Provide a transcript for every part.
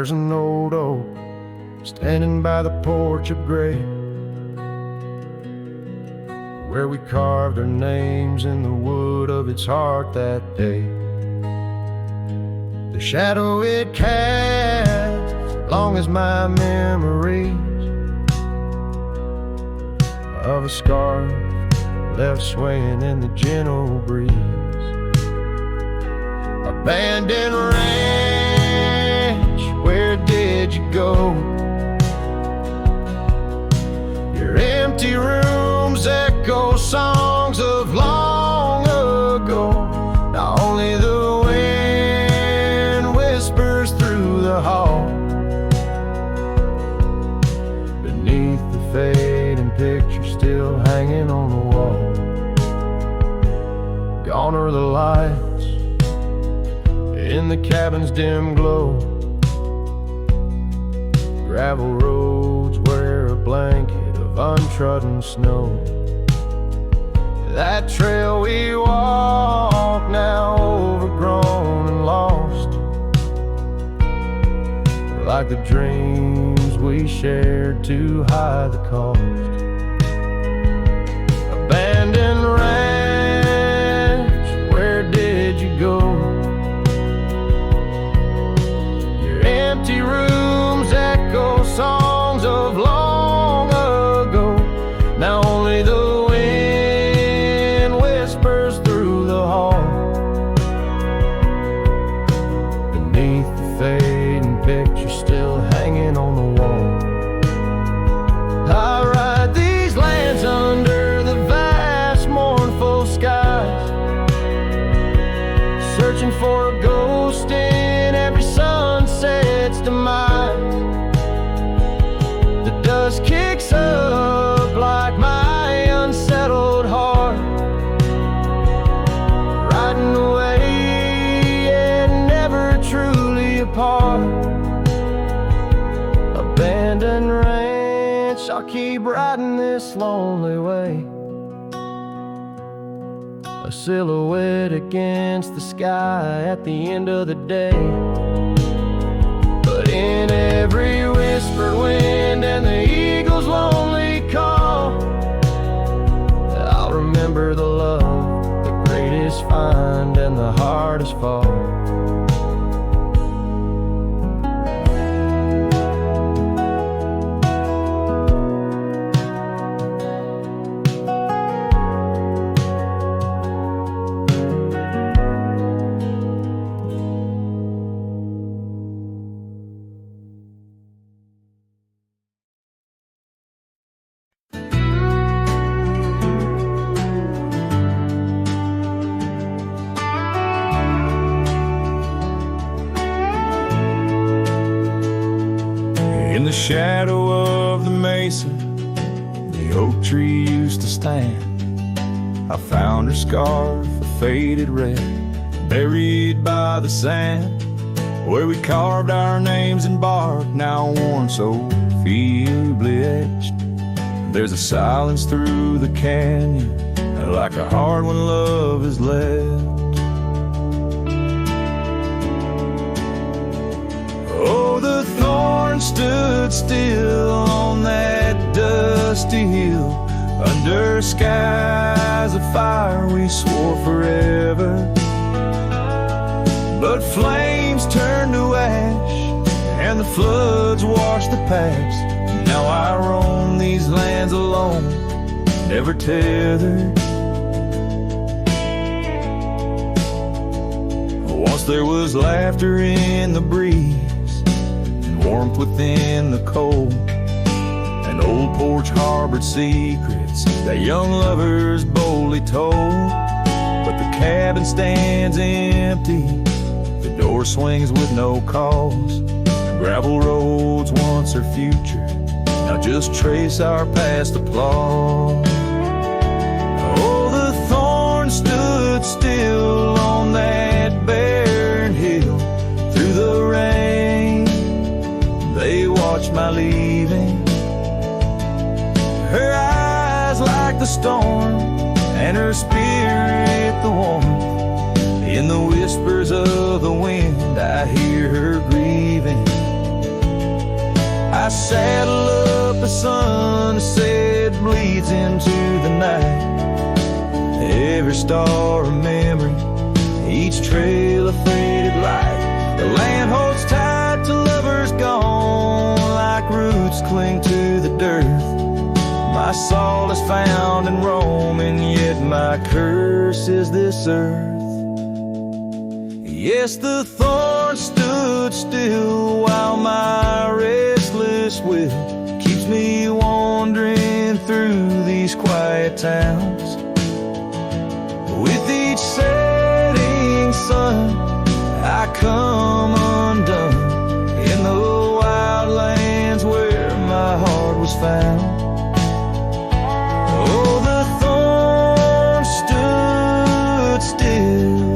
There's an old oak standing by the porch of gray, where we carved our names in the wood of its heart that day. The shadow it casts, long as my memories of a scarf left swaying in the gentle breeze. Abandoned ranch, where did you go? Your empty rooms echo songs of long ago. Now only the wind whispers through the hall. Beneath the fading picture still hanging on the wall. Gone are the lights in the cabin's dim glow. Gravel roads wear a blanket of untrodden snow. That trail we walk, now overgrown and lost, like the dreams we shared to hide the cost. Abandoned ranch, where did you go? Your empty rooms echo songs of long ago. Now only the wind whispers through the hall. Beneath the fading picture still hanging on the wall. I ride these lands under the vast mournful skies, searching for a ghost in every sunset's demise. The dust kicks up like my unsettled heart, riding away and never truly apart. Abandoned ranch, I'll keep riding this lonely way, a silhouette against the sky at the end of the day. But in every whispered wind and the eagle's lonely call, I'll remember the love, the greatest find and the hardest fall. In the shadow of the mesa, the oak tree used to stand. I found her scarf, a faded red, buried by the sand, where we carved our names in bark, now worn so feebly etched. There's a silence through the canyon, like a heart when love is left. Oh, the thorn stood still on that dusty hill, under skies of fire we swore forever. But flames turned to ash and the floods washed the past. Now I roam these lands alone, never tethered. Once there was laughter in the breeze, warmth within the cold. An old porch harbored secrets that young lovers boldly told. But the cabin stands empty, the door swings with no cause. Gravel roads once our future, now just trace our past applause. Oh, the thorn stood still on that barren hill. Through the rain they watched my leaving, her eyes like the storm and her spirit the warmth. In the whispers of the wind I hear her grieving. I saddle up a sunset bleeds into the night. Every star a memory, each trail a faded light. The land holds tight to lovers gone, like roots cling to the dirt. My solace found in Rome, and yet my curse is this earth. Yes, the thorn stood still while my restless will keeps me wandering through these quiet towns. With each setting sun, I come undone in the wild lands where my heart was found. Oh, the thorn stood still,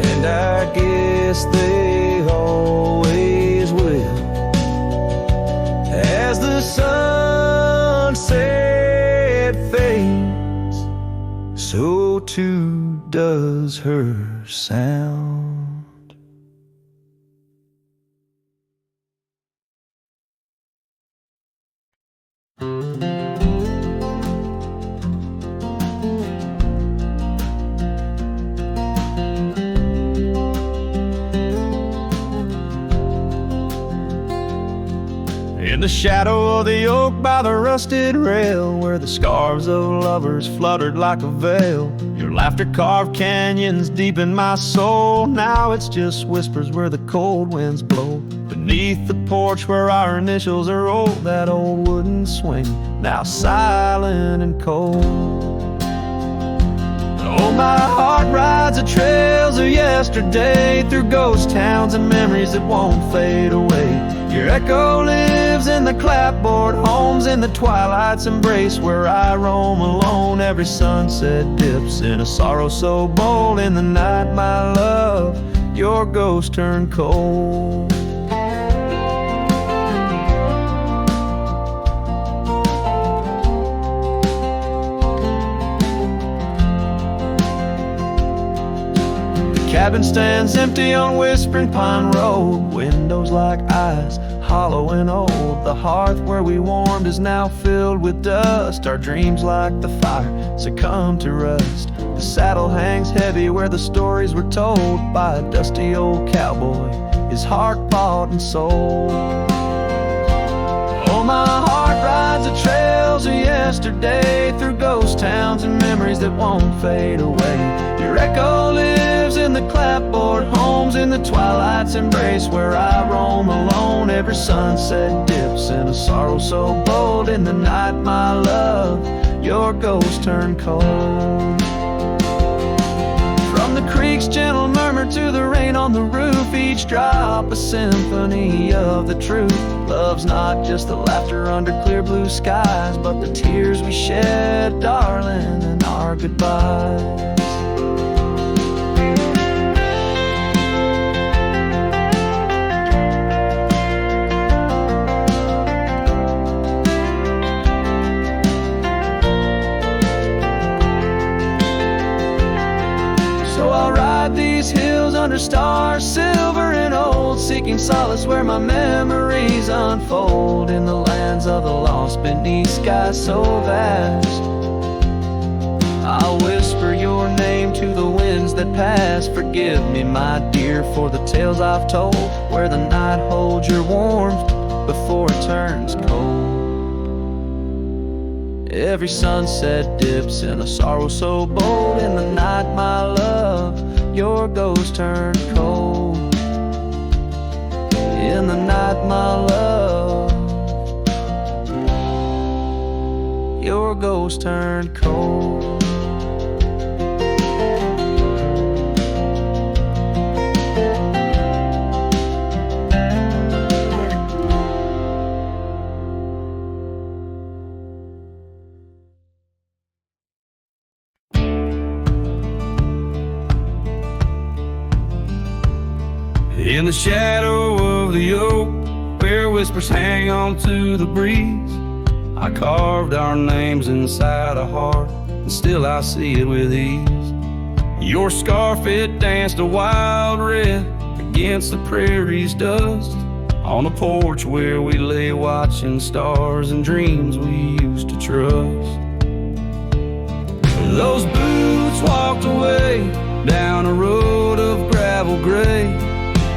and I guess they always will. As the sunset fades, so too does her sound. In the shadow of the oak by the rusted rail, where the scarves of lovers fluttered like a veil, your laughter carved canyons deep in my soul. Now it's just whispers where the cold winds blow. Beneath the porch where our initials are rolled, that old wooden swing, now silent and cold. Oh, my heart rides the trails of yesterday, through ghost towns and memories that won't fade away. Your echo lives in the clapboard homes, in the twilight's embrace where I roam alone. Every sunset dips in a sorrow so bold. In the night, my love, your ghost turned cold. Cabin stands empty on Whispering Pine Road, windows like eyes, hollow and old. The hearth where we warmed is now filled with dust. Our dreams like the fire succumb to rust. The saddle hangs heavy where the stories were told by a dusty old cowboy, his heart bought and sold. Oh, my heart rides the trails of yesterday, through ghost towns and memories that won't fade away. Your echo lives in the clapboard homes, in the twilight's embrace where I roam alone. Every sunset dips in a sorrow so bold. In the night, my love, your ghost turned cold. From the creek's gentle murmur to the rain on the roof, each drop a symphony of the truth. Love's not just the laughter under clear blue skies, but the tears we shed, darling, and our goodbyes. These hills under stars, silver and old, seeking solace where my memories unfold. In the lands of the lost, beneath skies so vast, I'll whisper your name to the winds that pass. Forgive me, my dear, for the tales I've told, where the night holds your warmth before it turns cold. Every sunset dips in a sorrow so bold. In the night, my love, your ghost turned cold. In the night, my love, your ghost turned cold. In the shadow of the oak, where whispers hang on to the breeze, I carved our names inside a heart, and still I see it with ease. Your scarf, it danced a wild red against the prairie's dust. on the porch where we lay watching stars and dreams we used to trust. Those boots walked away down a road of gravel gray,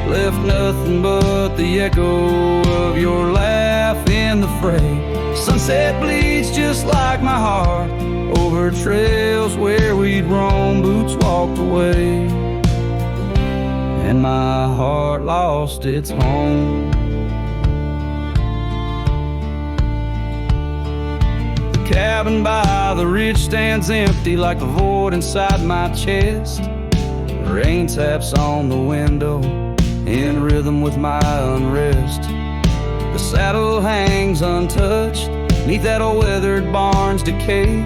left nothing but the echo of your laugh in the fray. Sunset bleeds just like my heart over trails where we'd roam. Boots walked away and my heart lost its home. The cabin by the ridge stands empty like the void inside my chest. Rain taps on the window in rhythm with my unrest. The saddle hangs untouched neath that old weathered barn's decay.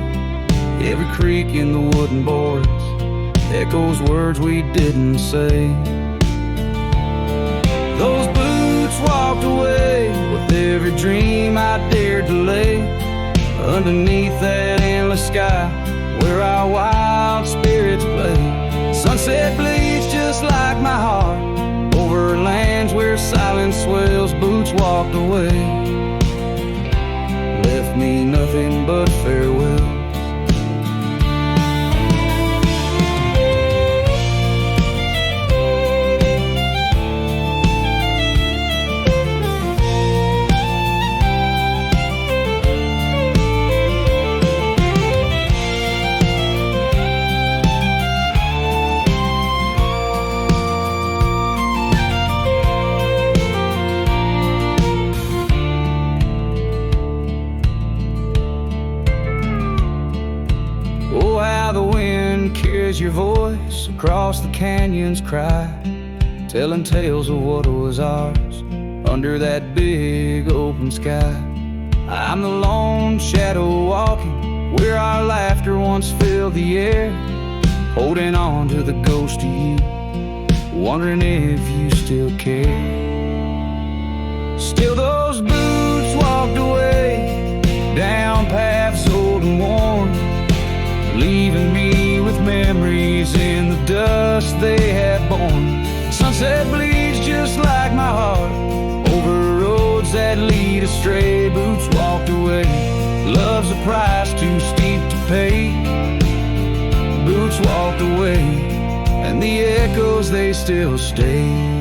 Every creak in the wooden boards echoes words we didn't say. Those boots walked away with every dream I dared to lay underneath that endless sky where our wild spirits play. Sunset bleeds just like my heart over lands where silence swells. Boots walked away, left me nothing but farewell. Your voice across the canyon's cry, telling tales of what was ours under that big open sky. I'm the lone shadow walking where our laughter once filled the air, holding on to the ghost of you, wondering if you still care. Still those boots walked away down paths old and worn, leaving me with memories in the dust they had borne. Sunset bleeds just like my heart over roads that lead astray. Boots walked away, love's a price too steep to pay. Boots walked away, and the echoes they still stay.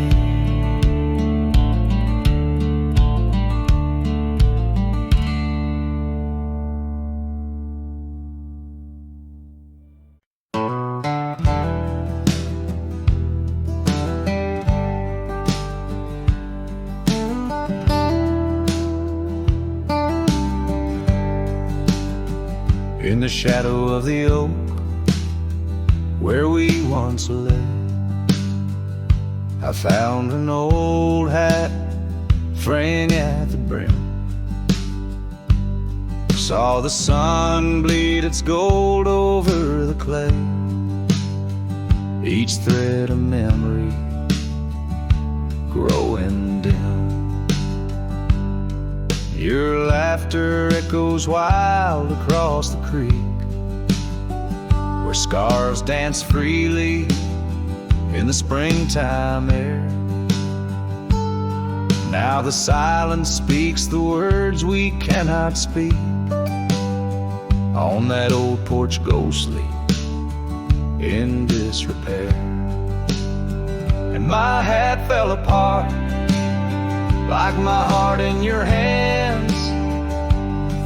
In the shadow of the oak where we once lay, I found an old hat fraying at the brim. Saw the sun bleed its gold over the clay, each thread a memory growing dim. Your laughter echoes wild across the creek where scars dance freely in the springtime air. Now the silence speaks the words we cannot speak on that old porch ghostly in disrepair. And my hat fell apart like my heart in your hands,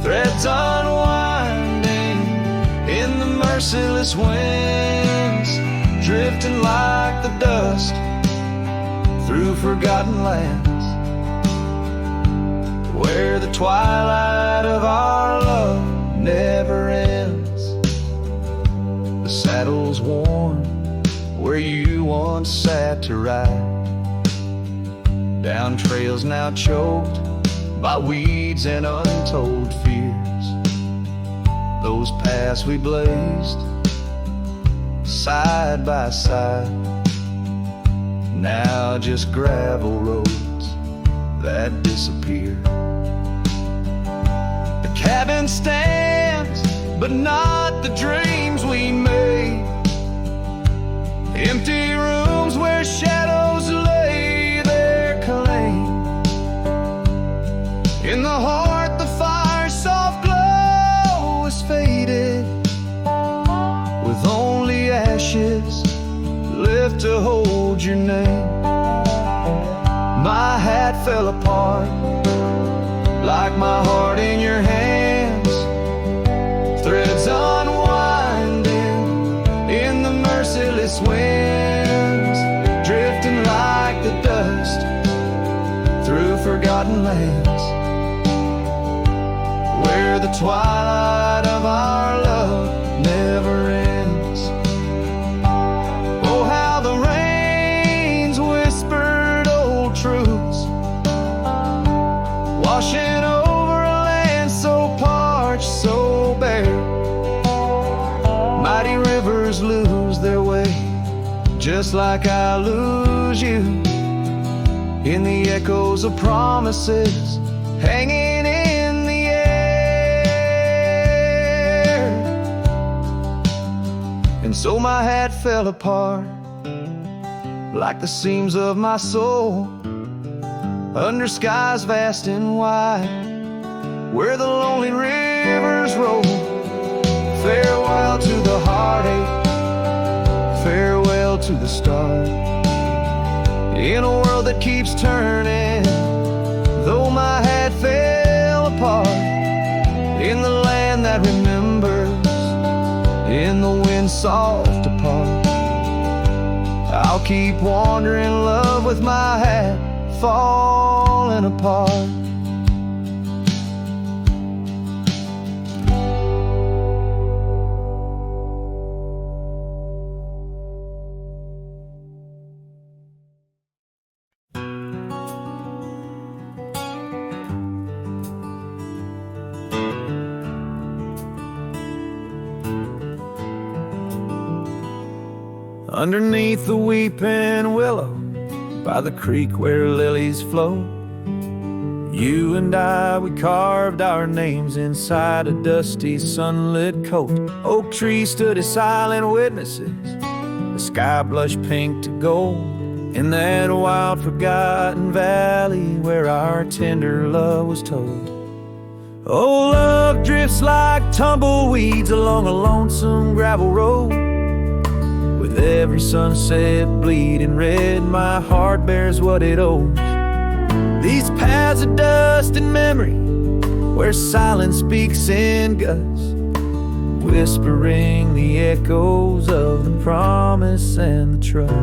threads unwinding in the merciless winds, drifting like the dust through forgotten lands, where the twilight of our love never ends. The saddle's worn where you once sat to ride, down trails now choked by weeds and untold fears. Those paths we blazed side by side, now just gravel roads that disappear. The cabin stands, but not the dreams we made. Empty rooms where shadows lay their claim. In the heart, the fire's soft glow is faded, with only ashes left to hold your name. My hat fell apart, like my heart in your hands. Threads unwinding in the merciless winds, drifting like the dust through forgotten lands, where the twilight of our love never ends. Oh, how the rains whispered old truths, washing over a land so parched, so bare. Mighty rivers lose their way, just like I lose you, in the echoes of promises hanging in the air. And so my hat fell apart, like the seams of my soul, under skies vast and wide, where the lonely rivers roll. Farewell to the heartache, farewell to the start, in a world that keeps turning, though my hat fell apart. In the land that remembers, in the wind's soft apart, I'll keep wandering love with my hat falling apart. Underneath the weeping willow, by the creek where lilies flow, you and I, we carved our names inside a dusty sunlit coat. Oak trees stood as silent witnesses, the sky blushed pink to gold, in that wild forgotten valley where our tender love was told. Oh, love drifts like tumbleweeds along a lonesome gravel road. With every sunset bleeding red, my heart bears what it owes. These paths of dust and memory, where silence speaks in gusts, whispering the echoes of the promise and the trust.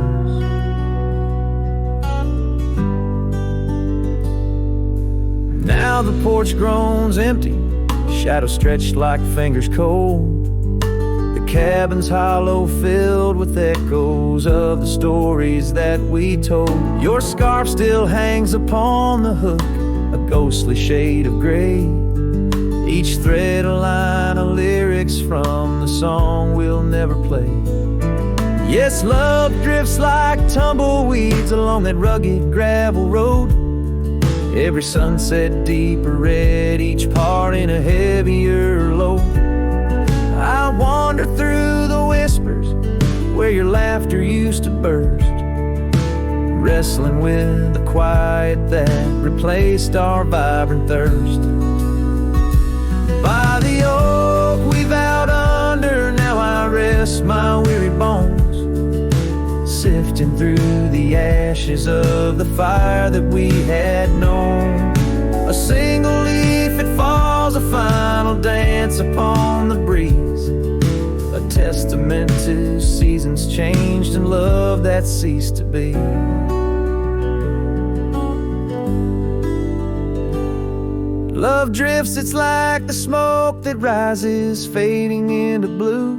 Now the porch groans empty, shadows stretched like fingers cold. The cabin's hollow, filled with echoes of the stories that we told. Your scarf still hangs upon the hook, a ghostly shade of gray, each thread a line of lyrics from the song we'll never play. Yes, love drifts like tumbleweeds along that rugged gravel road, every sunset deeper red, each part in a heavier load. I wander through the whispers where your laughter used to burst, wrestling with the quiet that replaced our vibrant thirst. By the oak we vowed under, now I rest my weary bones, sifting through the ashes of the fire that we had known. A single leaf, it falls, a final dance upon the breeze, a testament to seasons changed and love that ceased to be. Love drifts, it's like the smoke that rises, fading into blue.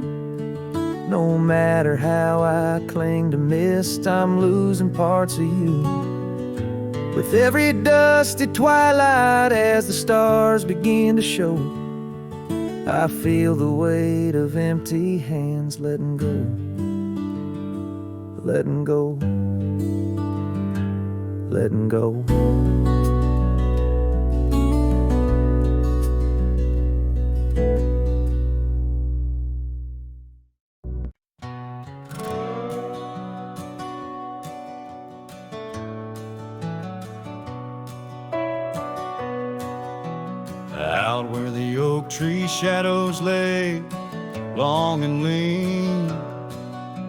No matter how I cling to mist, I'm losing parts of you. With every dusty twilight, as the stars begin to show, I feel the weight of empty hands letting go, letting go, letting go. out where the oak tree shadows lay, long and lean.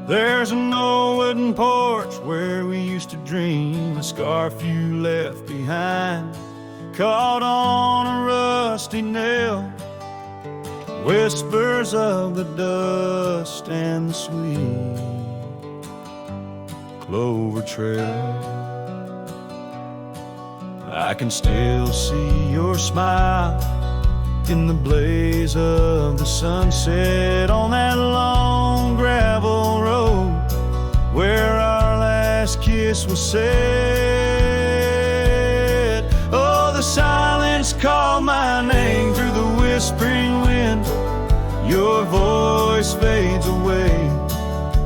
There's an old wooden porch where we used to dream, a scarf you left behind, caught on a rusty nail. Whispers of the dust and the sweet clover trail. I can still see your smile in the blaze of the sunset on that long gravel road where our last kiss was said. Oh, the silence called my name through the whispering wind. Your voice fades away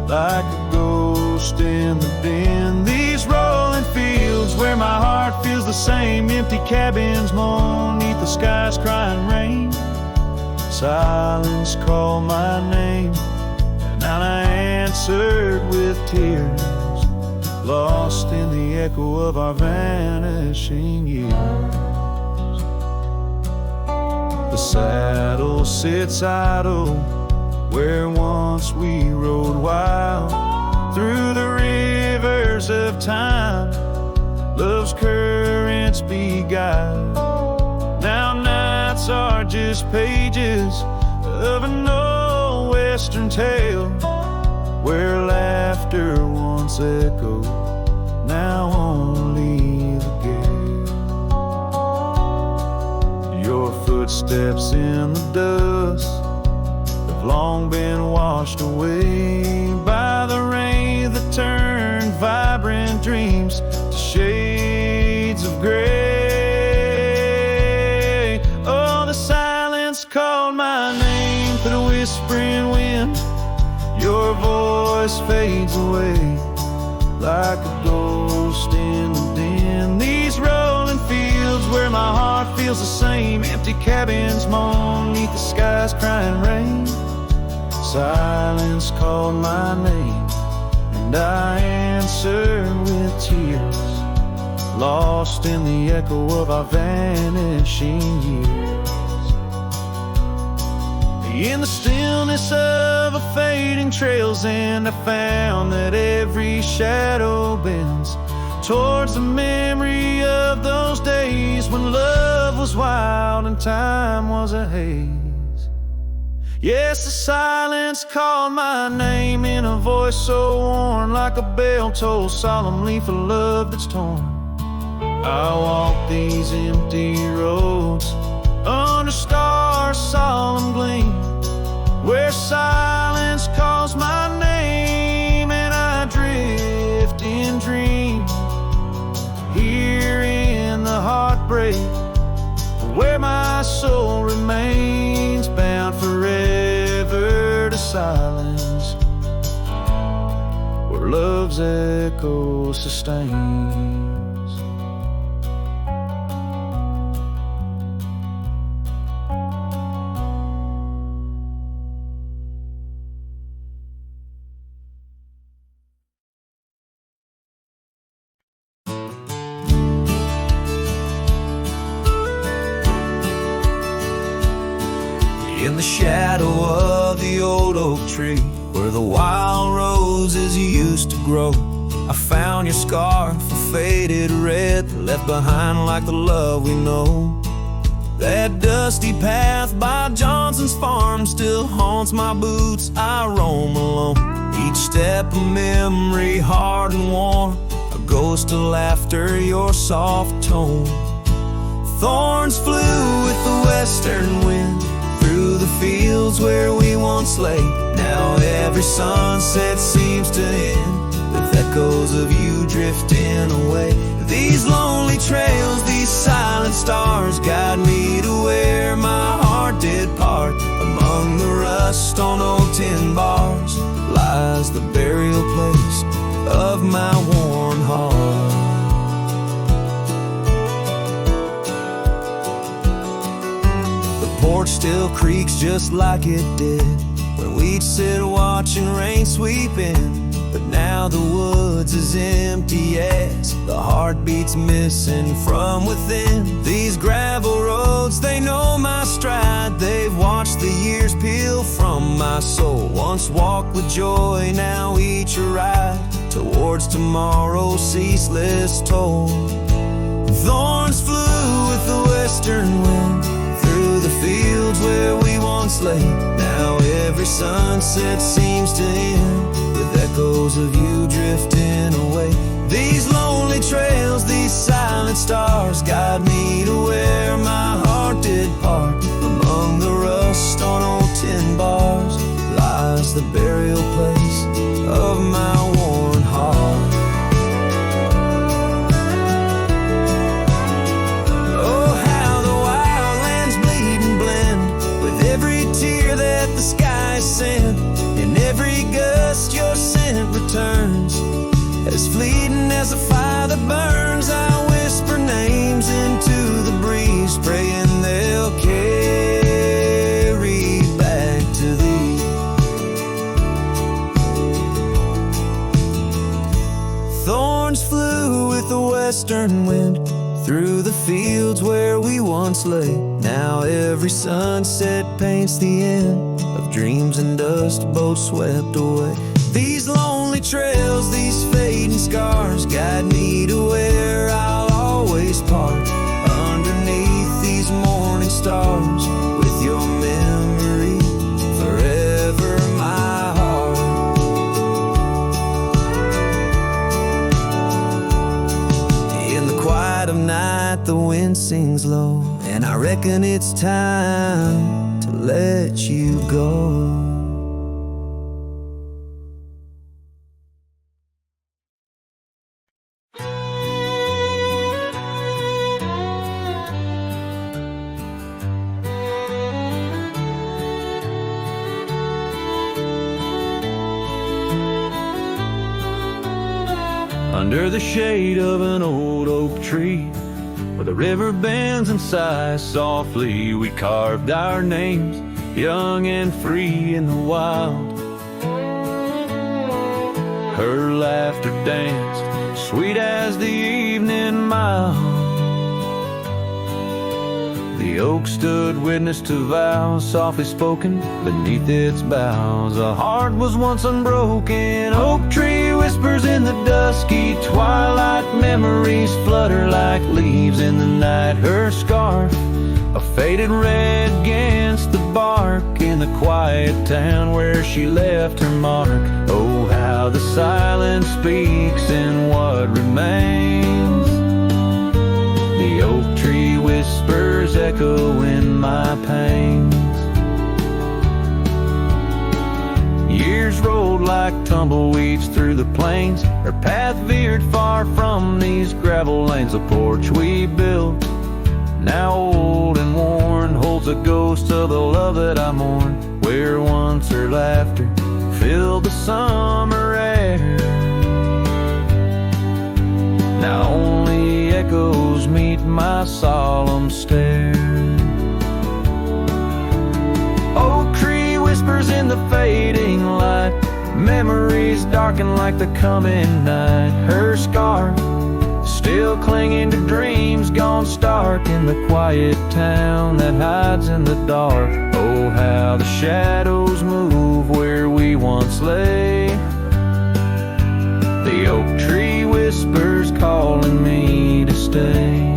like a ghost in the wind. These rolling fields where my heart feels the same, empty cabins moan neath the sky's crying rain. Silence called my name, and I answered with tears, lost in the echo of our vanishing years. The saddle sits idle where once we rode wild through the rivers of time, love's currents beguiled. Now nights are just pages of an old western tale where laughter once echoed, now only the gale. Your footsteps in the dust have long been washed away by the rain that turned vibrant dreams to shades of gray. Oh, the silence called my name through the whispering wind. Your voice fades away like a ghost in the den. These rolling fields where my heart feels the same, empty cabins moan neath the sky's crying rain. Silence called my name, and I answered with tears, lost in the echo of our vanishing years. In the stillness of a fading trail's end, I found that every shadow bends towards the memory of those days when love was wild and time was a haze. Yes, the silence called my name in a voice so worn, like a bell toll solemnly for love that's torn. I walk these empty roads under stars' solemn gleam, where silence calls my name and I drift in dreams. Here in the heartbreak, where my soul remains bound forever to silence, where love's echo sustains. In the shadow of the old oak tree, where the wild roses used to grow, I found your scarf, a faded red, left behind like the love we know. That dusty path by Johnson's farm still haunts my boots, I roam alone. Each step a memory, hard and warm, a ghost of laughter, your soft tone. Thorns flew with the western wind through the fields where we once lay. Now every sunset seems to end with echoes of you drifting away. These lonely trails, these silent stars guide me to where my heart did part. Among the rust on old tin bars lies the burial place of my worn heart. The porch still creaks just like it did when we'd sit watching rain sweep in. But now the woods is empty as the heartbeat's missing from within. These gravel roads, they know my strength. the years peel from my soul. Once walked with joy, now each a ride towards tomorrow's ceaseless toll. Thorns flew with the western wind through the fields where we once lay. Now every sunset seems to end with echoes of you drifting away. These lonely trails, these silent stars, guide me to where my heart did part. Among the rust on old tin bars lies the burial place of my worn heart. Oh, how the wildlands bleed and blend with every tear that the skies send. In every gust your scent returns, as fleeting as a fire that burns. I whisper names into the breeze, praying they'll carry back to thee. Thorns flew with the western wind through the fields where we once lay. Now every sunset paints the end of dreams and dust, both swept away. These lonely trails, these fading scars, guide me to where I'll always part. Underneath these morning stars, with your memory forever my heart. In the quiet of night the wind sings low, and I reckon it's time to let you go. Under the shade of an old oak tree, where the river bends and sighs softly, we carved our names, young and free in the wild. Her laughter danced, sweet as the evening mild. The oak stood witness to vows softly spoken beneath its boughs. A heart was once unbroken. Oak tree whispers in the dusky twilight. Memories flutter like leaves in the night. Her scarf, a faded red against the bark, in the quiet town where she left her mark. Oh, how the silence speaks in what remains. The oak tree whispers echo in my pains. Years rolled like tumbleweeds through the plains. Her path veered far from these gravel lanes. The porch we built, now old and worn, holds a ghost of the love that I mourn. Where once her laughter filled the summer air, now only echoes meet my solemn stare. Oak tree whispers in the fading light. Memories darken like the coming night. Her scarf still clinging to dreams gone stark, in the quiet town that hides in the dark. Oh, how the shadows move where we once lay. The oak tree whispers calling me to stay.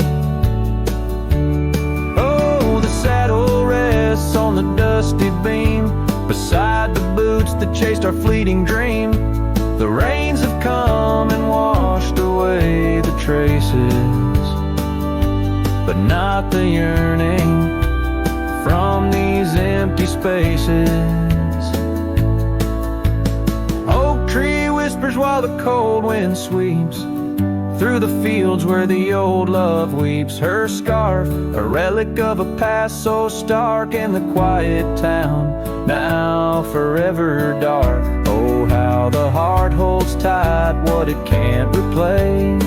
Oh, the saddle rests on the dusty beam beside the boots that chased our fleeting dream. The rains have come and washed away the traces, but not the yearning from these empty spaces. Oak tree whispers while the cold wind sweeps through the fields where the old love weeps. Her scarf, a relic of a past so stark, in the quiet town, now forever dark. Oh, how the heart holds tight what it can't replace.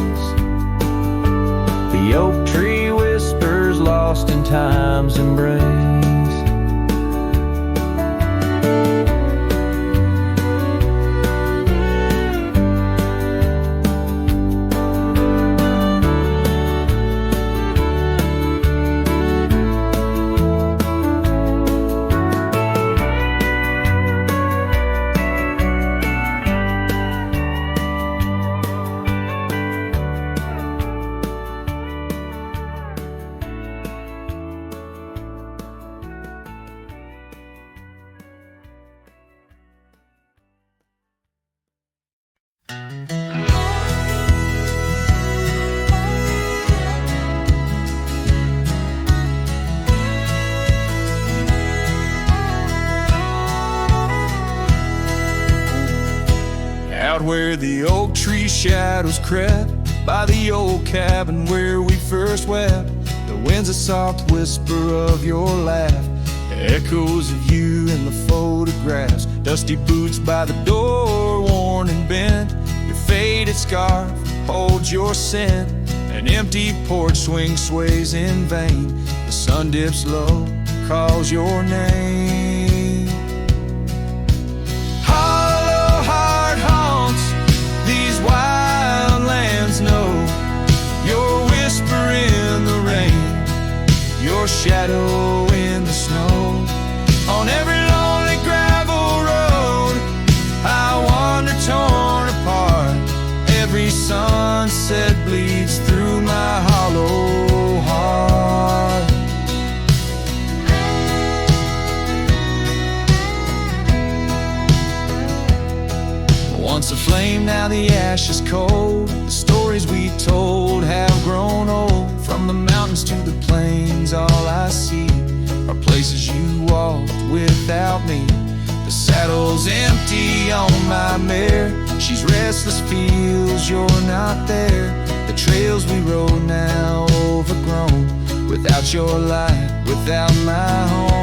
The oak tree whispers lost in time's embrace. Out where the oak tree shadows crept, by the old cabin where we first wept, the wind's a soft whisper of your laugh, echoes of you in the photographs, dusty boots by the door, worn and bent, your faded scarf holds your scent, an empty porch swing sways in vain, the sun dips low, calls your name. Wildlands know your whisper in the rain, your shadow in the snow. On every lonely gravel road I wander torn apart, every sunset bleeds through my hollow heart. Once a flame, now the ash is cold. The stories we told have grown old. From the mountains to the plains, all I see are places you walked without me. The saddle's empty on my mare, she's restless, feels you're not there. The trails we rode now overgrown, without your light, without my home.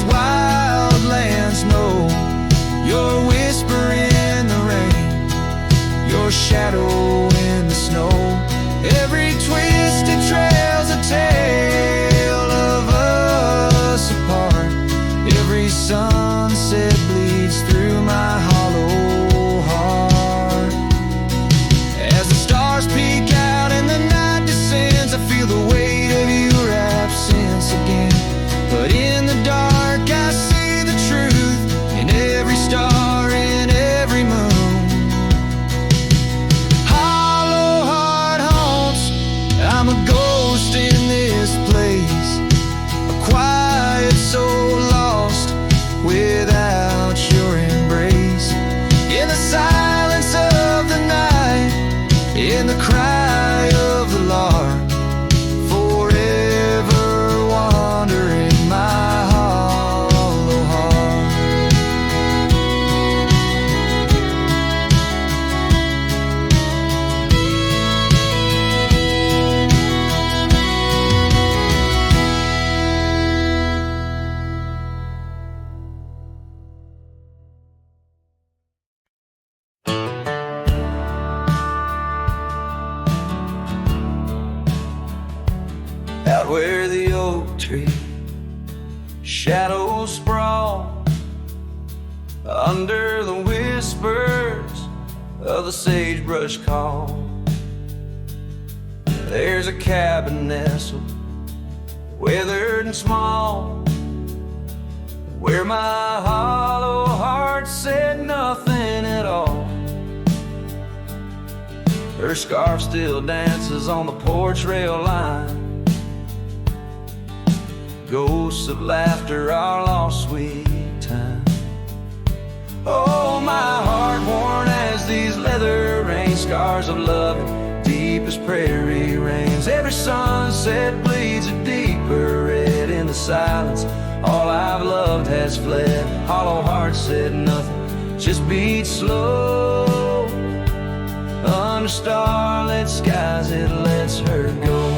Wildlands know your whisper in the rain, your shadow in the snow. Every twisted trail's a tale of us apart, every sunset bleeds through my hollow heart. As the stars peek out and the night descends, I feel the weight of your absence again. But in the dark I see the truth in every star, in every moon. Hollow heart haunts, I'm a ghost in this place, a quiet soul lost without your embrace. In the silence of the night, in the cry of the lark, forever wandering my hollow heart. Out where the oak tree shadows sprawl, under the whispers of the sagebrush call, there's a cabin nestled, weathered and small, where my hollow heart said nothing at all. Her scarf still dances on the porch rail line, ghosts of laughter, our lost sweet time. Oh, my heart worn as these leather rain scars of loving, deep as prairie rains. Every sunset bleeds a deeper red in the silence. All I've loved has fled. Hollow heart said nothing, just beat slow. Under starlit skies it lets her go.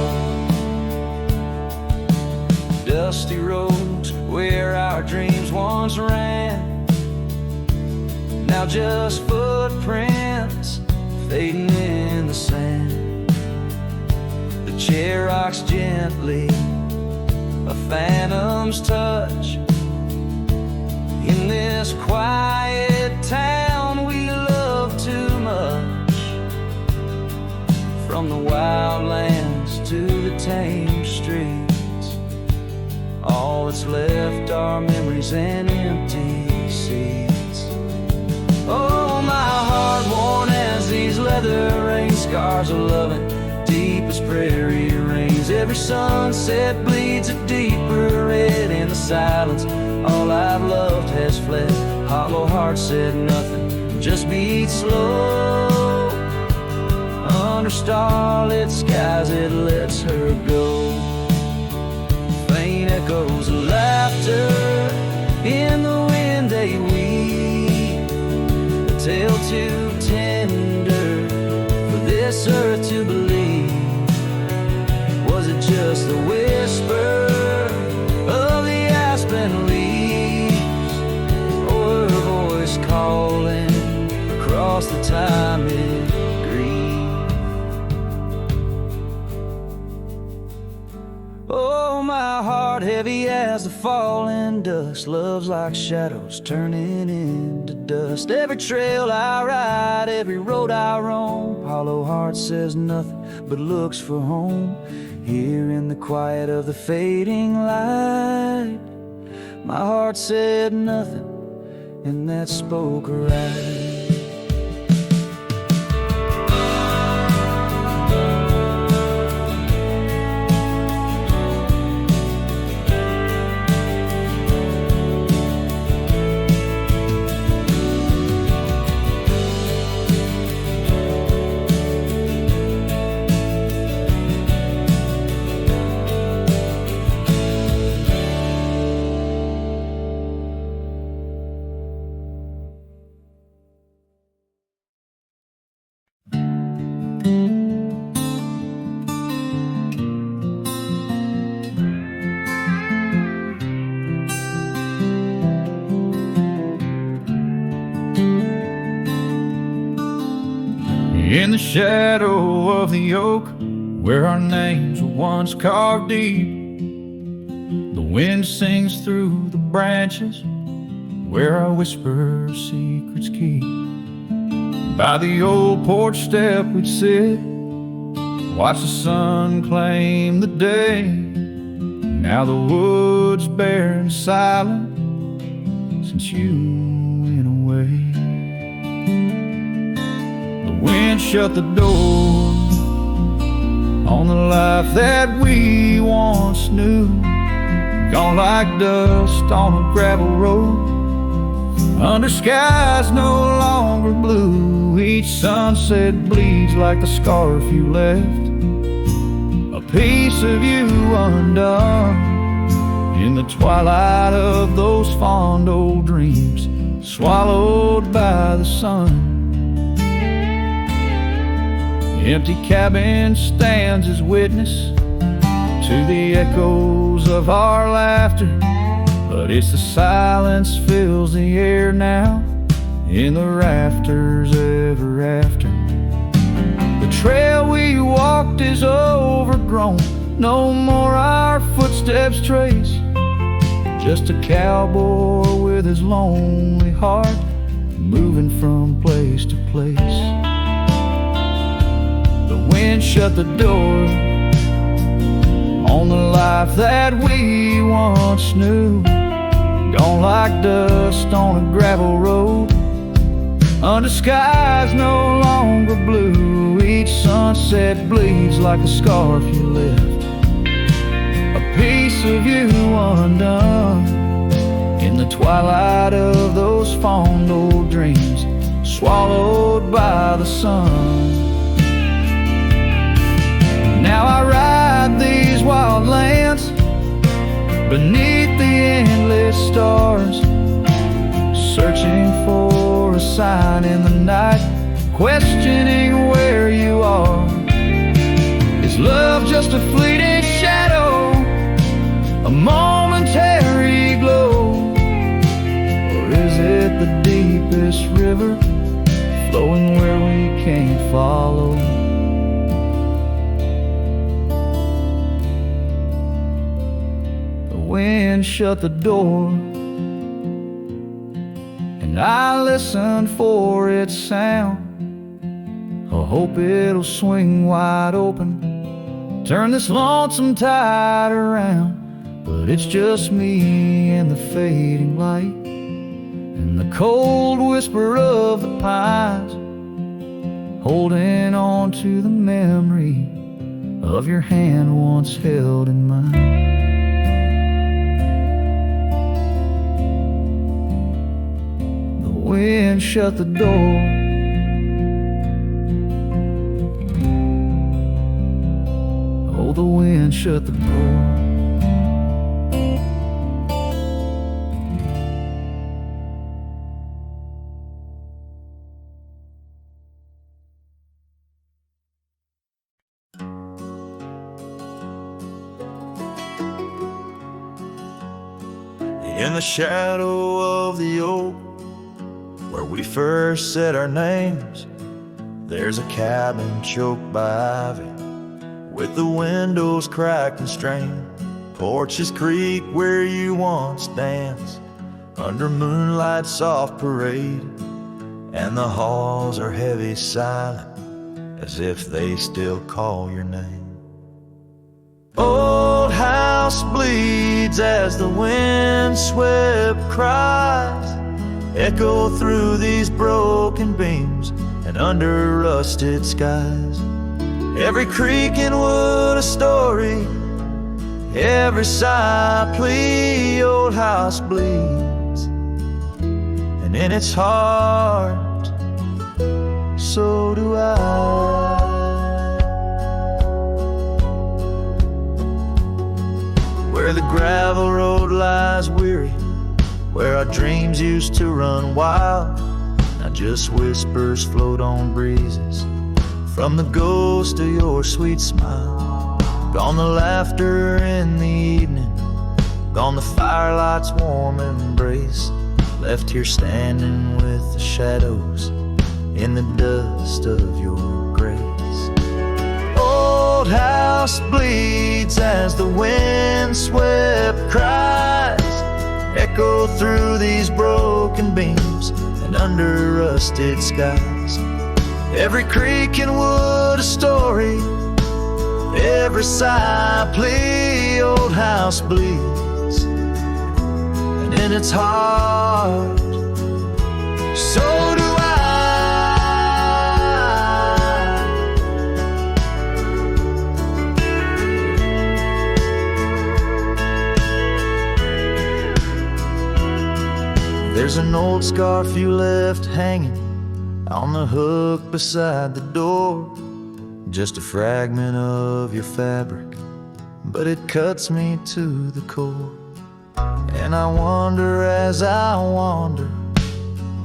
Dusty roads where our dreams once ran, now just footprints fading in the sand. The chair rocks gently, a phantom's touch. In this quiet town we love too much, from the wildlands to the tame streets. All that's left are memories and empty seats. Oh, my heart worn as these leather rain scars of loving, deepest prairie rains. Every sunset bleeds a deeper red in the silence. All I've loved has fled. Hollow heart said nothing, just beat slow. Under starlit skies it lets her go. Faint echoes of laughter in the wind they weep. A tale too tender for this earth to believe. Was it just the whisper of the aspen leaves, or her voice calling across the time it grieved? Oh, my heart heavy as the falling dust. Love's like shadows turning into dust. Every trail I ride, every road I roam, hollow heart says nothing but looks for home. Here in the quiet of the fading light, my heart said nothing, and that spoke right. In the shadow of the oak, where our names were once carved deep, the wind sings through the branches, where I whisper secrets keep. By the old porch step we'd sit, watch the sun claim the day. Now the wood's bare and silent since you went away. Wind shut the door on the life that we once knew. Gone like dust on a gravel road, under skies no longer blue. Each sunset bleeds like the scarf you left, a piece of you undone. In the twilight of those fond old dreams, swallowed by the sun. Empty cabin stands as witness to the echoes of our laughter, but it's the silence fills the air now in the rafters ever after. The trail we walked is overgrown, no more our footsteps trace, just a cowboy with his lonely heart moving from place to place. Wind shut the door on the life that we once knew. Gone like dust on a gravel road, under skies no longer blue. Each sunset bleeds like a scarf you left, a piece of you undone. In the twilight of those fond old dreams, swallowed by the sun. Now I ride these wild lands beneath the endless stars, searching for a sign in the night, questioning where you are. Is love just a fleeting shadow, a momentary glow, or is it the deepest river flowing where we can't follow? Wind shut the door, and I listen for its sound. I hope it'll swing wide open, turn this lonesome tide around. But it's just me and the fading light, and the cold whisper of the pines, holding on to the memory of your hand once held in mine. The wind shut the door, oh, the wind shut the door. In the shadow of the oak, where we first said our names, there's a cabin choked by ivy, with the windows cracked and strained. Porches creak where you once danced, under moonlight's soft parade, and the halls are heavy silent, as if they still call your name. Old house bleeds as the wind-swept cries echo through these broken beams and under rusted skies. Every creak and wood a story, every sigh a plea. Old house bleeds, and in its heart, so do I. Where the gravel road lies weary, where our dreams used to run wild, now just whispers float on breezes from the ghost of your sweet smile. Gone the laughter in the evening, gone the firelight's warm embrace, left here standing with the shadows in the dust of your grace. Old house bleeds as the wind-swept cries echo through these broken beams and under rusted skies. Every creak and wood a story, every sigh a plea. Old house bleeds, and in its heart, so do I. There's an old scarf you left hanging on the hook beside the door, just a fragment of your fabric, but it cuts me to the core. And I wonder as I wander,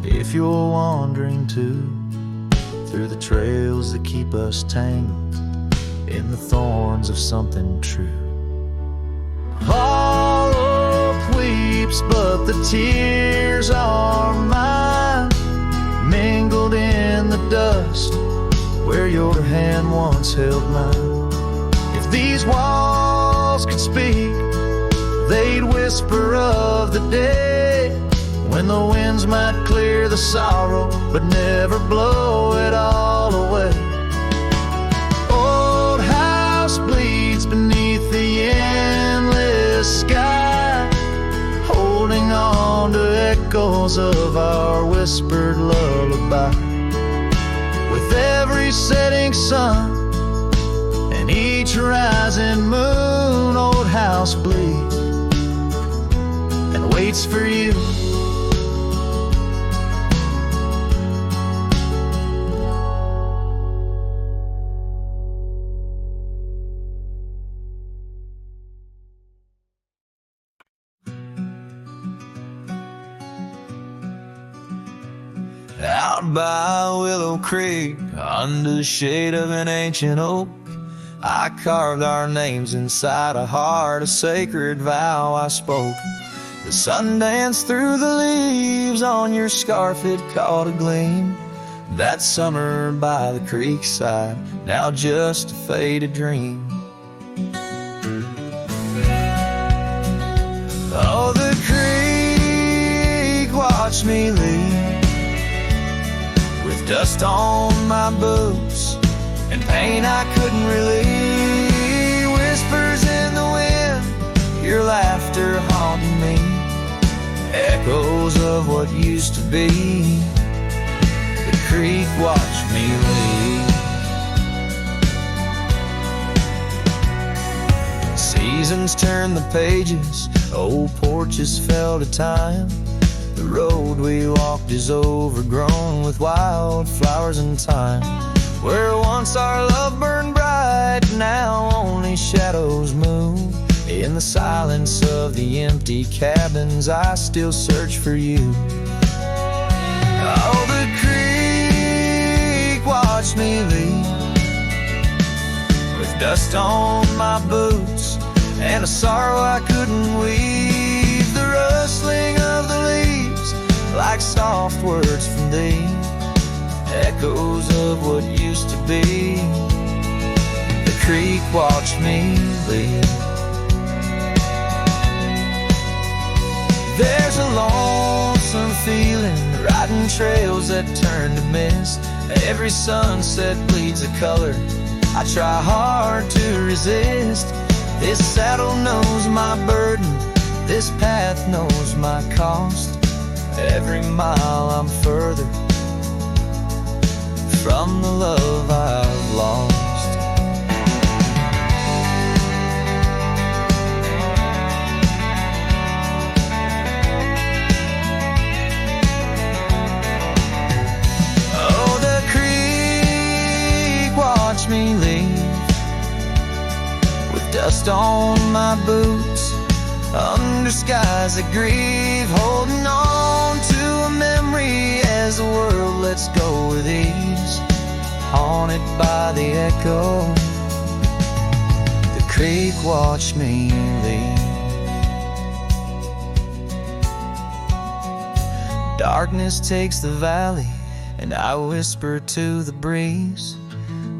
if you're wandering too, through the trails that keep us tangled in the thorns of something true. All hope weeps, but the tears are mine, mingled in the dust where your hand once held mine. If these walls could speak, they'd whisper of the day when the winds might clear the sorrow but never blow it all away. Old house bleeds beneath the endless sky, holding on to echoes of our whispered lullaby. With every setting sun and each rising moon, old house bleeds and waits for you. Out by Willow Creek, under the shade of an ancient oak, I carved our names inside a heart, a sacred vow I spoke. The sun danced through the leaves on your scarf, it caught a gleam. That summer by the creek side, now just a faded dream. Oh, the creek watched me leave, with dust on my boots and pain I couldn't relieve. Whispers in the wind, your laughter haunting me, echoes of what used to be. The creek watched me leave. Seasons turn the pages, old porches fell to time. The road we walked is overgrown with wildflowers and thyme. Where once our love burned bright, now only shadows move. In the silence of the empty cabins, I still search for you. Oh, the creek watched me leave, with dust on my boots and a sorrow I couldn't weave. The rustling of the leaves, like soft words from thee, echoes of what used to be. The creek watched me leave. There's a lonesome feeling, riding trails that turn to mist. Every sunset bleeds a color I try hard to resist. This saddle knows my burden, this path knows my cost. Every mile I'm further from the love I've lost. Oh, the creek watched me leave, with dust on my boots, under skies that grieve, holding on to a memory as the world lets go with ease, haunted by the echo. The creek watched me leave. Darkness takes the valley, and I whisper to the breeze,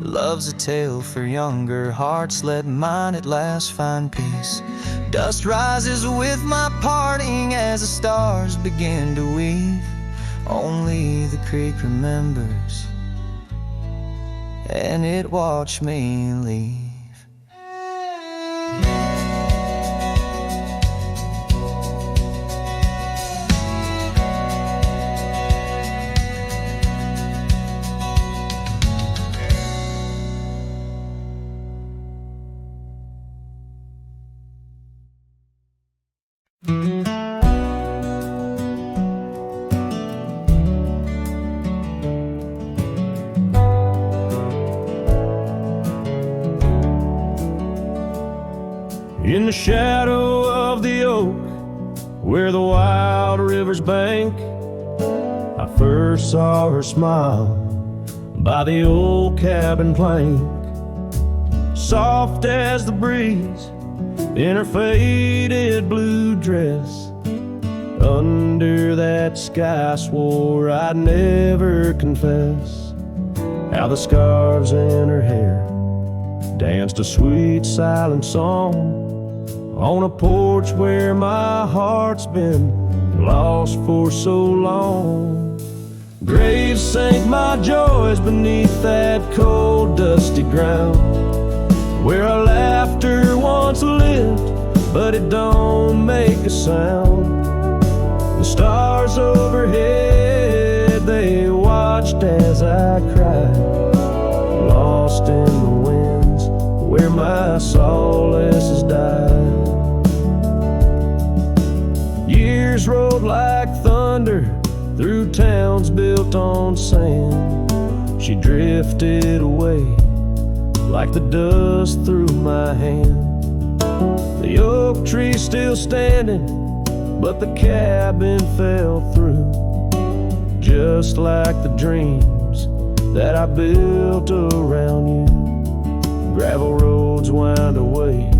love's a tale for younger hearts, let mine at last find peace. Dust rises with my parting as the stars begin to weave. Only the creek remembers, and it watched me leave. In the shadow of the oak, where the wild river's bank, I first saw her smile by the old cabin plank. Soft as the breeze in her faded blue dress, under that sky I swore I'd never confess. How the scarves in her hair danced a sweet silent song on a porch where my heart's been lost for so long. Graves sank my joys beneath that cold dusty ground, where our laughter once lived, but it don't make a sound. The stars overhead, they watched as I cried, lost in the winds where my solace has died. Years rolled like thunder through towns built on sand. She drifted away like the dust through my hand. The oak tree still standing, but the cabin fell through, just like the dreams that I built around you. Gravel roads wind away,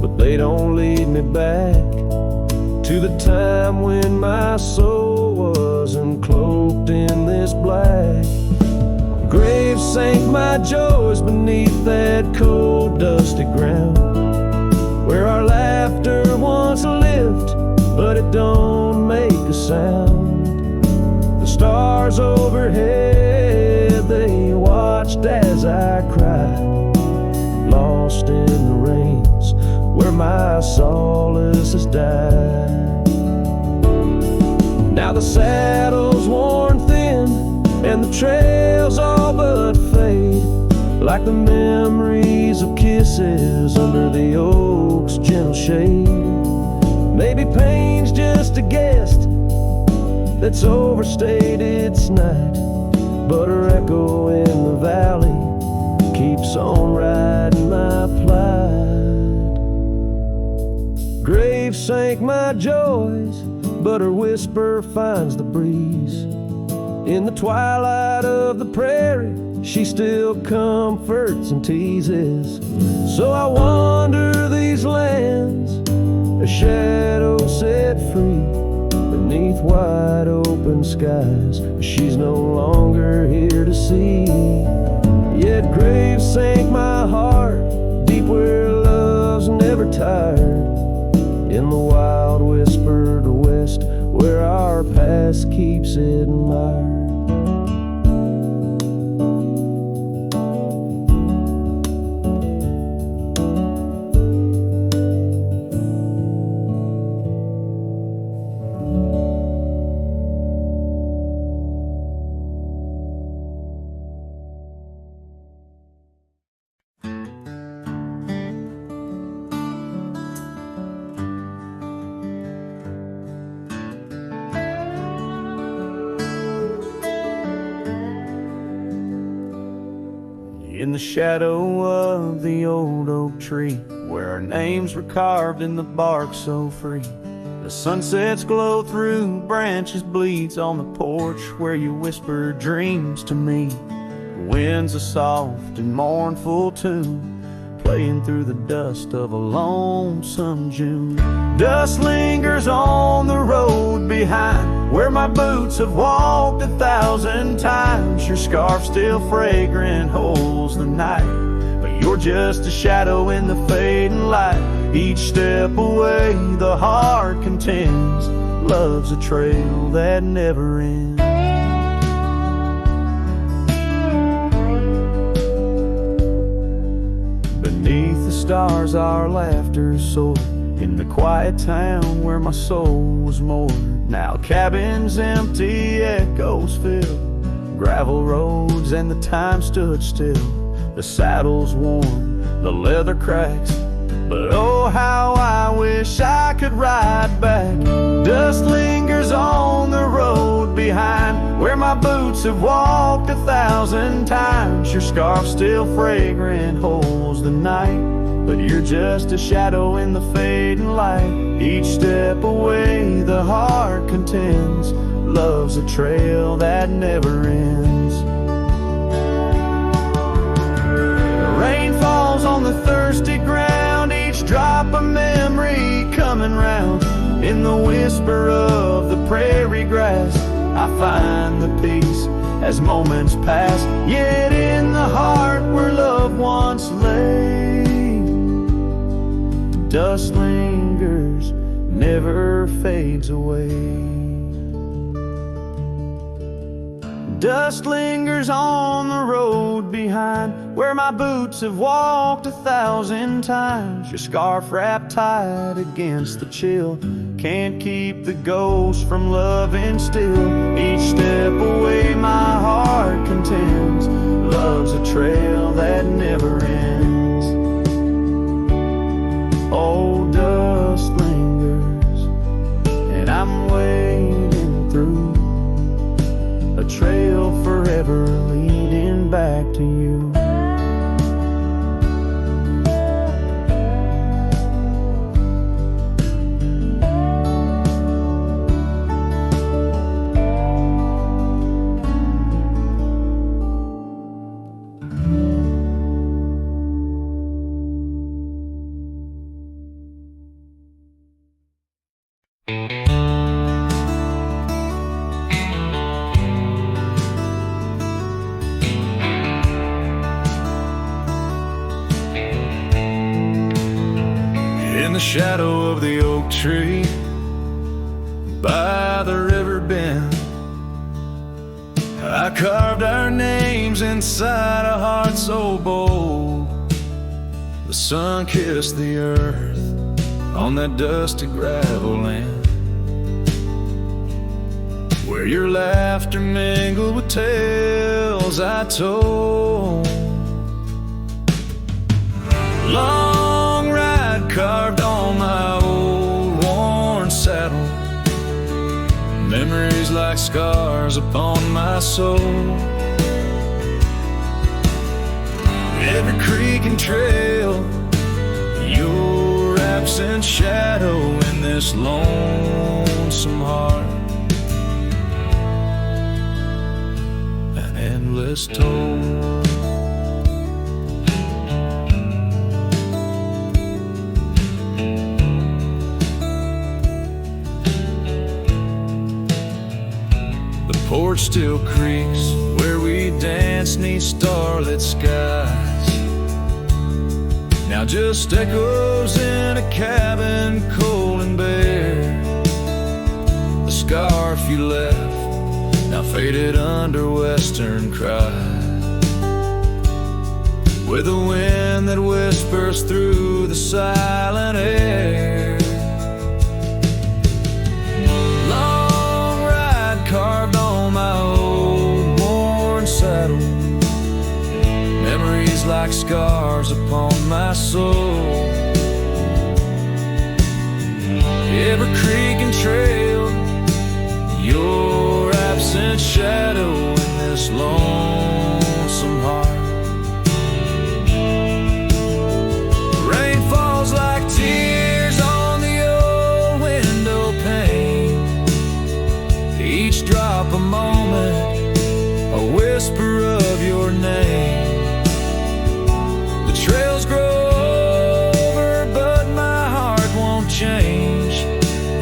but they don't lead me back to the time when my soul wasn't cloaked in this black. Graves sank my joys beneath that cold dusty ground, where our laughter once lived, but it don't make a sound. The stars overhead, they watched as I cried, lost in the rains where my solace has died. Now the saddle's worn thin and the trails all but fade, like the memories of kisses under the oak's gentle shade. Maybe pain's just a guest that's overstayed its night, but her echo in the valley keeps on riding my plight. Grave sank my joys, but her whisper finds the breeze. In the twilight of the prairie, she still comforts and teases. So I wander these lands, a shadow set free beneath wide open skies. She's no longer here to see. Yet graves sank my heart deep where love's never tired, in the wild whispered west where our past keeps it admired. In the shadow of the old oak tree, where our names were carved in the bark so free, the sunset's glow through branches bleeds on the porch where you whisper dreams to me. The wind's a soft and mournful tune, playing through the dust of a lonesome June. Dust lingers on the road behind where my boots have walked 1,000 times. Your scarf still fragrant holds the night, but you're just a shadow in the fading light. Each step away the heart contends, love's a trail that never ends. Beneath the stars our laughter soared, in the quiet town where my soul was moored. Now cabins empty, echoes fill, gravel roads and the time stood still. The saddle's worn, the leather cracks, but oh how I wish I could ride back. Dust lingers on the road behind where my boots have walked 1,000 times. Your scarf still fragrant holds the night, but you're just a shadow in the fading light. Each step away the heart contends, love's a trail that never ends. The rain falls on the thirsty ground, each drop a memory coming round. In the whisper of the prairie grass I find the peace as moments pass. Yet in the heart where love once lay, dust lingers, never fades away. Dust lingers on the road behind where my boots have walked 1,000 times. Your scarf wrapped tight against the chill can't keep the ghost from loving still. Each step away my heart contends, love's a trail that never ends. Oh, dust lingers, and I'm wading through a trail forever leading back to you. In the shadow of the oak tree by the river bend, I carved our names inside a heart so bold. The sun kissed the earth on that dusty gravel land, where your laughter mingled with tales I told. scars upon my soul. Every creek and trail, your absent shadow in this lonesome heart, an endless toll. The porch still creaks where we dance 'neath starlit skies. Now just echoes in a cabin cold and bare. The scarf you left, now faded under western cries, with a wind that whispers through the silent air. Long ride carved on my old worn saddle, memories like scars upon my soul. Every creek and trail, your absent shadow in this lonesome heart. Rain falls like tears on the old window pane, each drop a moment, a whisper of your name. Trails grow over, but my heart won't change.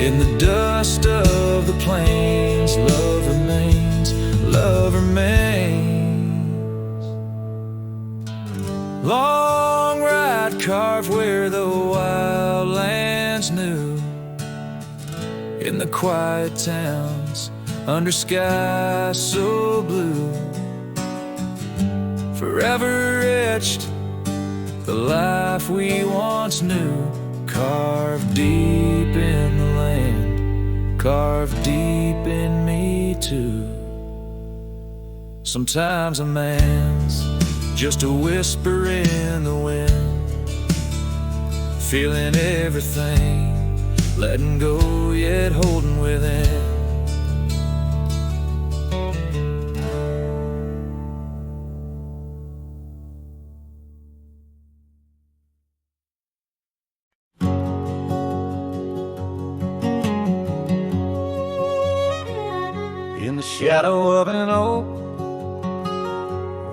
In the dust of the plains, love remains, love remains. Long ride carved where the wildlands knew, in the quiet towns, under skies so blue, forever etched the life we once knew, carved deep in the land, carved deep in me too. Sometimes a man's just a whisper in the wind, feeling everything, letting go yet holding within. Shadow of an oak,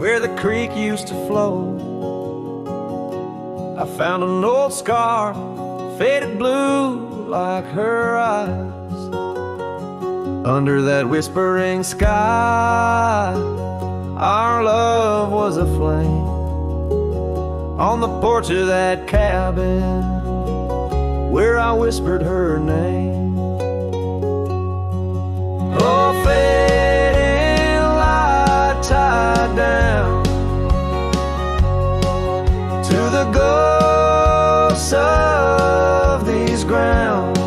where the creek used to flow, I found an old scar, faded blue like her eyes. Under that whispering sky, our love was aflame. On the porch of that cabin, where I whispered her name. Oh, fading light tied down to the ghosts of these grounds.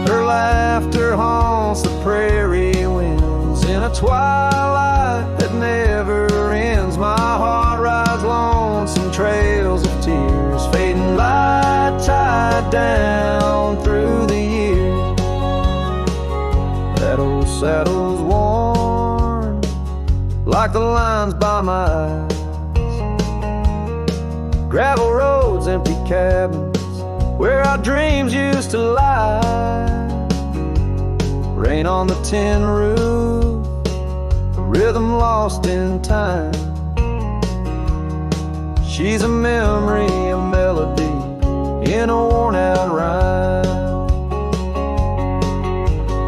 Her laughter haunts the prairie winds in a twilight that never ends. My heart rides lonesome trails of tears, fading light tied down through the years. That old saddle's worn like the lines by my eyes. Gravel roads, empty cabins, where our dreams used to lie. Rain on the tin roof, a rhythm lost in time. She's a memory, a melody in a worn out rhyme.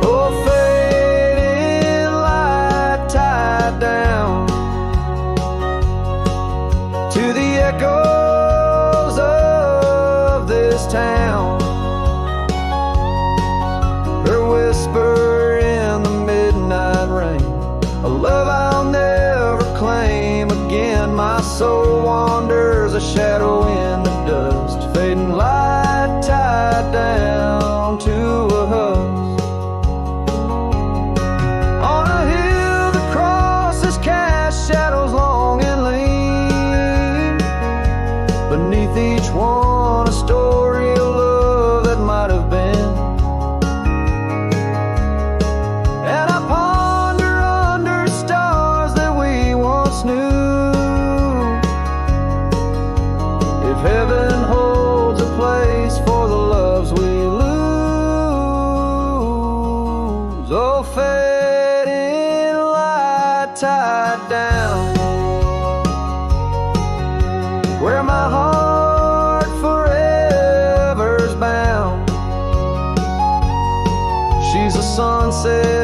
Oh, fading light tied down to the echoes of this town. Her whisper in the midnight rain, a love I'll never claim again. My soul wanders a shadow in the dust, fading light tied down to a husk. On a hill that crosses cast shadows long and lean, beneath each one a story of love that might have been.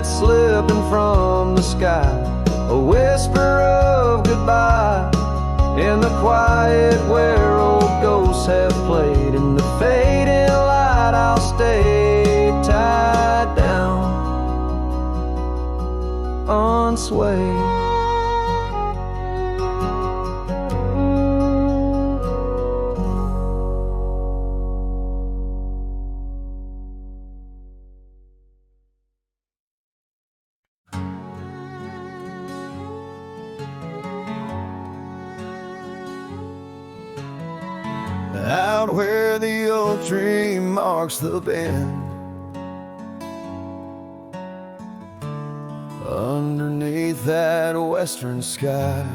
sunset slipping from the sky, a whisper of goodbye in the quiet where old ghosts have played. In the fading light I'll stay tied down, unswayed. Out where the oak tree marks the bend, underneath that western sky,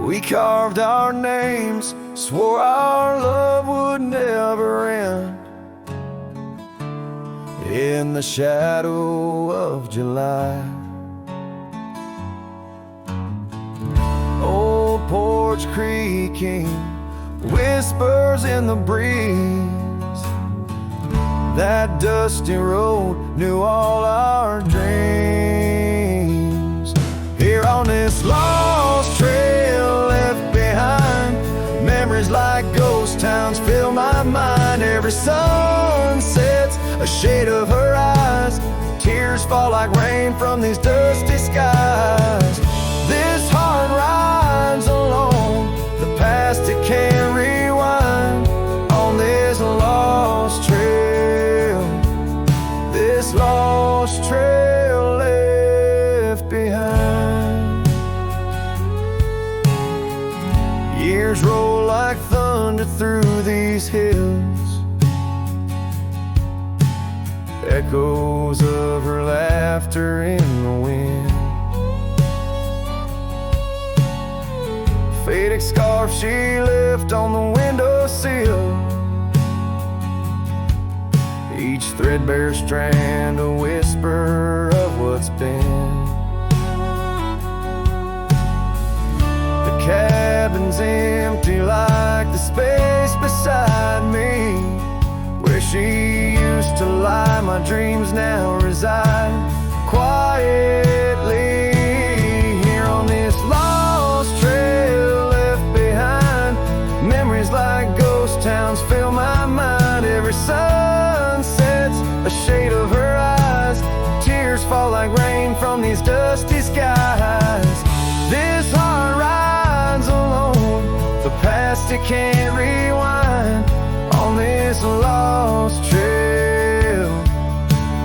we carved our names, swore our love would never end. In the shadow of July, old porch creaking, whispers in the breeze. That dusty road knew all our dreams. Here on this lost trail left behind, memories like ghost towns fill my mind. Every sun sets a shade of her eyes, tears fall like rain from these dusty skies. This heart rides alone, the past it can't rewind. On this lost trail, this lost trail left behind. Years roll like thunder through these hills, echoes of her laughter in the wind. Faded scarf she left on the windowsill, each threadbare strand a whisper of what's been. The cabin's empty like the space beside me, where she used to lie. My dreams now reside quietly here on this lost trail left behind. Memories like ghost towns fill my mind. Every sun sets a shade of her eyes, tears fall like rain from these dusty skies. This heart rides alone, the past it can't rewind. On this lost trail,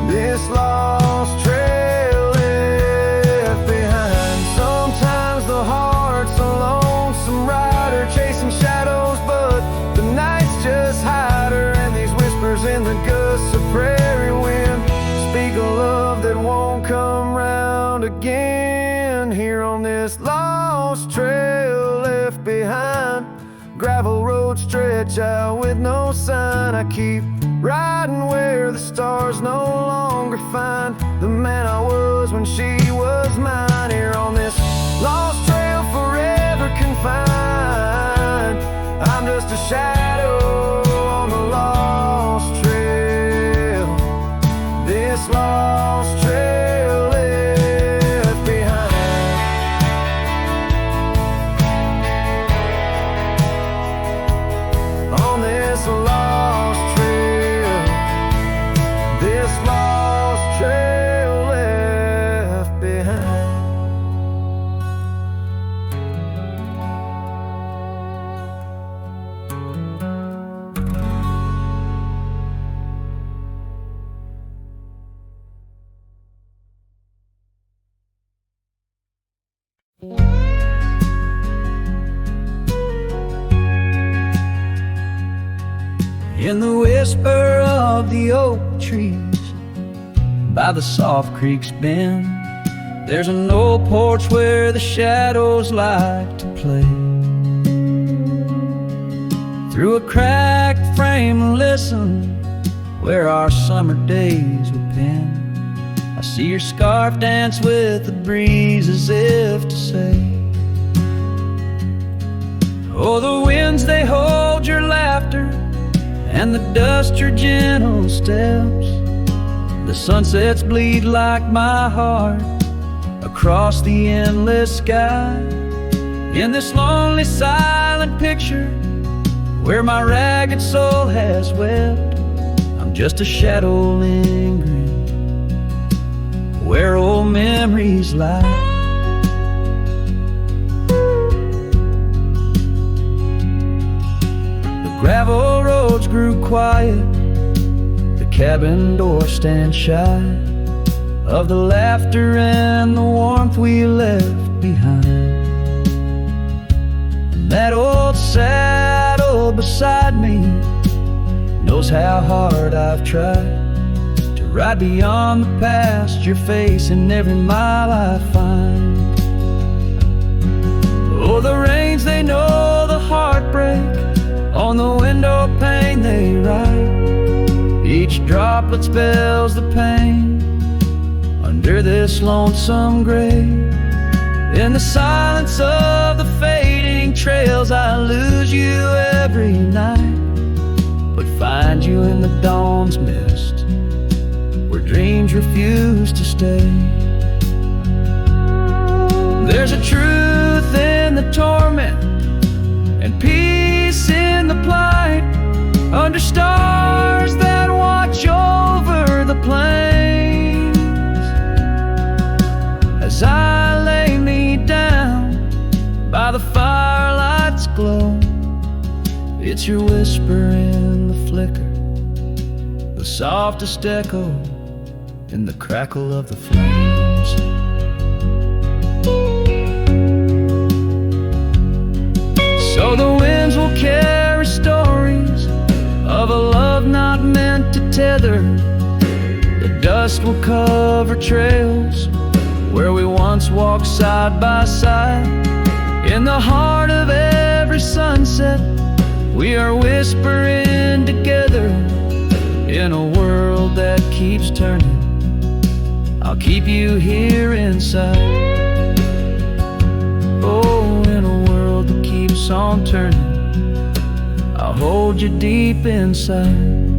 this lost trail left behind. Sometimes the heart's a lonesome rider chasing shadows, but the nights just hide her. And these whispers in the gusts of prairie wind speak a love that won't come round again. Here on this lost trail left behind, gravel roads stretch out with no sign. I keep riding where the stars no longer find the man I was when she was mine. Here on this lost trail forever confined, I'm just a shadow on the lost trail. This lost trail left behind. On this lost trail, this lost trail left behind. In the whisper of the oak trees by the soft creek's bend, there's an old porch where the shadows like to play. Through a cracked frame listen where our summer days were penned. I see your scarf dance with the breeze as if to say, oh, the winds they hold your laughter and the dust your gentle steps. The sunsets bleed like my heart across the endless sky. In this lonely silent picture where my ragged soul has wept, I'm just a shadow lingering where old memories lie. The gravel roads grew quiet, the cabin door stands shy of the laughter and the warmth we left behind. And that old saddle beside me knows how hard I've tried to ride beyond the past you're facing every mile I find. Oh, the rains, they know the heartbreak, on the window pane they write. Each droplet spells the pain under this lonesome grave. In the silence of the fading trails, I lose you every night, but find you in the dawn's mist where dreams refuse to stay. There's a truth in the torment and peace in the plight, under stars that watch over the plains. As I lay me down by the firelight's glow, it's your whisper in the flicker, the softest echo in the crackle of the flames. So the winds will carry stories of a love not meant to tether. The dust will cover trails where we once walked side by side. In the heart of every sunset, we are whispering together. In a world that keeps turning, I'll keep you here inside. Oh, in a world that keeps on turning, I'll hold you deep inside.